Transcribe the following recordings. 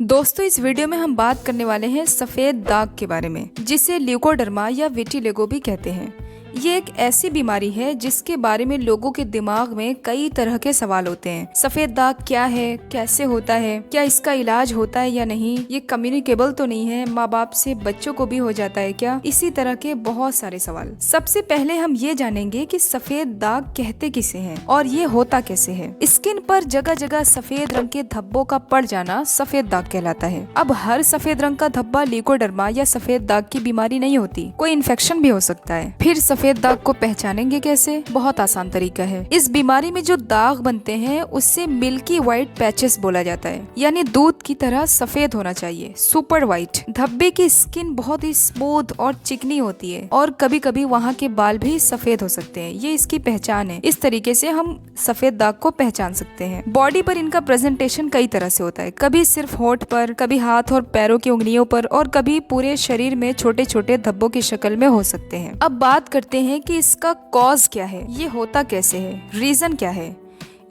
दोस्तों इस वीडियो में हम बात करने वाले हैं सफेद दाग के बारे में, जिसे ल्यूकोडर्मा या विटिलिगो भी कहते हैं। ये एक ऐसी बीमारी है जिसके बारे में लोगों के दिमाग में कई तरह के सवाल होते हैं। सफेद दाग क्या है, कैसे होता है, क्या इसका इलाज होता है या नहीं, ये कम्युनिकेबल तो नहीं है, माँ बाप से बच्चों को भी हो जाता है क्या, इसी तरह के बहुत सारे सवाल। सबसे पहले हम ये जानेंगे कि सफेद दाग कहते किसे हैं और ये होता कैसे है। स्किन पर जगह जगह सफेद रंग के धब्बों का पड़ जाना सफेद दाग कहलाता है। अब हर सफेद रंग का धब्बा ल्यूकोडर्मा या सफेद दाग की बीमारी नहीं होती, कोई इन्फेक्शन भी हो सकता है। फिर सफेद दाग को पहचानेंगे कैसे? बहुत आसान तरीका है। इस बीमारी में जो दाग बनते हैं उससे मिल्की व्हाइट पैचेस बोला जाता है, यानी दूध की तरह सफेद होना चाहिए, सुपर व्हाइट। धब्बे की स्किन बहुत ही स्मूथ और चिकनी होती है और कभी कभी वहाँ के बाल भी सफेद हो सकते हैं। ये इसकी पहचान है। इस तरीके से हम सफेद दाग को पहचान सकते हैं। बॉडी पर इनका प्रेजेंटेशन कई तरह से होता है, कभी सिर्फ होठ पर, कभी हाथ और पैरों की उंगलियों पर और कभी पूरे शरीर में छोटे छोटे धब्बों की शक्ल में हो सकते हैं। अब बात करते हैं कि इसका कॉज क्या है, ये होता कैसे है, रीजन क्या है।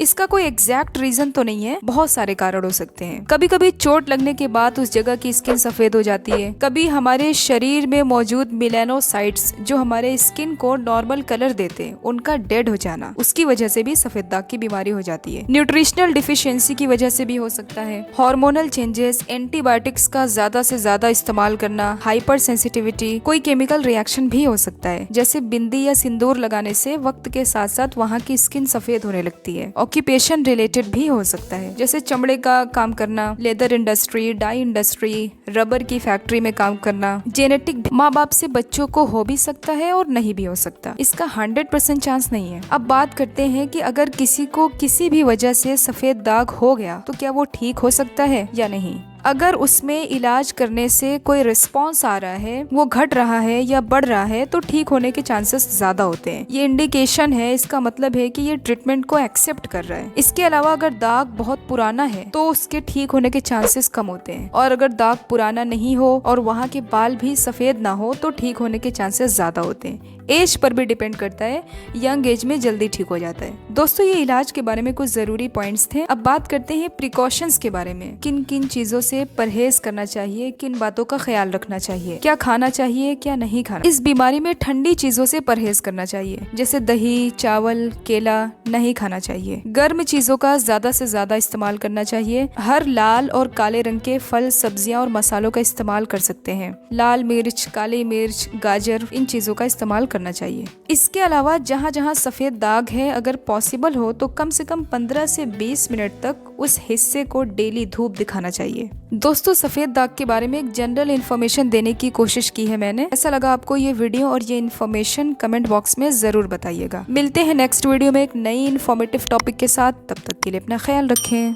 इसका कोई एग्जैक्ट रीजन तो नहीं है, बहुत सारे कारण हो सकते हैं। कभी कभी चोट लगने के बाद उस जगह की स्किन सफेद हो जाती है। कभी हमारे शरीर में मौजूद मेलानोसाइट्स जो हमारे स्किन को नॉर्मल कलर देते हैं, उनका डेड हो जाना, उसकी वजह से भी सफेद दाग की बीमारी हो जाती है। न्यूट्रिशनल डिफिशियंसी की वजह से भी हो सकता है। हार्मोनल चेंजेस, एंटीबायोटिक्स का ज्यादा से ज्यादा इस्तेमाल करना, हाइपर सेंसिटिविटी, कोई केमिकल रिएक्शन भी हो सकता है। जैसे बिंदी या सिंदूर लगाने से वक्त के साथ साथ वहाँ की स्किन सफेद होने लगती है। ऑक्यूपेशन रिलेटेड भी हो सकता है, जैसे चमड़े का काम करना, leather industry, dye industry, rubber की फैक्ट्री में काम करना। जेनेटिक माँ बाप से बच्चों को हो भी सकता है और नहीं भी हो सकता, इसका 100% चांस नहीं है। अब बात करते हैं कि अगर किसी को किसी भी वजह से सफेद दाग हो गया तो क्या वो ठीक हो सकता है या नहीं। अगर उसमें इलाज करने से कोई रिस्पॉन्स आ रहा है, वो घट रहा है या बढ़ रहा है, तो ठीक होने के चांसेस ज्यादा होते हैं। ये इंडिकेशन है, इसका मतलब है कि ये ट्रीटमेंट को एक्सेप्ट कर रहा है। इसके अलावा अगर दाग बहुत पुराना है तो उसके ठीक होने के चांसेस कम होते हैं, और अगर दाग पुराना नहीं हो और वहाँ के बाल भी सफेद ना हो तो ठीक होने के चांसेस ज्यादा होते हैं। एज पर भी डिपेंड करता है, यंग एज में जल्दी ठीक हो जाता है। दोस्तों ये इलाज के बारे में कुछ जरूरी पॉइंट्स थे। अब बात करते हैं प्रिकॉशंस के बारे में, किन किन चीजों से परहेज करना चाहिए, किन बातों का ख्याल रखना चाहिए, क्या खाना चाहिए, क्या नहीं खाना। इस बीमारी में ठंडी चीजों से परहेज करना चाहिए, जैसे दही, चावल, केला नहीं खाना चाहिए। गर्म चीजों का ज्यादा से ज्यादा इस्तेमाल करना चाहिए। हर लाल और काले रंग के फल, सब्जियां और मसालों का इस्तेमाल कर सकते हैं। लाल मिर्च, काली मिर्च, गाजर, इन चीजों का इस्तेमाल करना चाहिए। इसके अलावा जहाँ जहाँ सफेद दाग है, अगर पॉसिबल हो तो कम से कम 15 से 20 मिनट तक उस हिस्से को डेली धूप दिखाना चाहिए। दोस्तों सफेद दाग के बारे में एक जनरल इन्फॉर्मेशन देने की कोशिश की है मैंने। ऐसा लगा आपको ये वीडियो और ये इन्फॉर्मेशन कमेंट बॉक्स में जरूर बताइएगा। मिलते हैं नेक्स्ट वीडियो में एक नई इन्फॉर्मेटिव टॉपिक के साथ, तब तक के लिए अपना ख्याल रखें।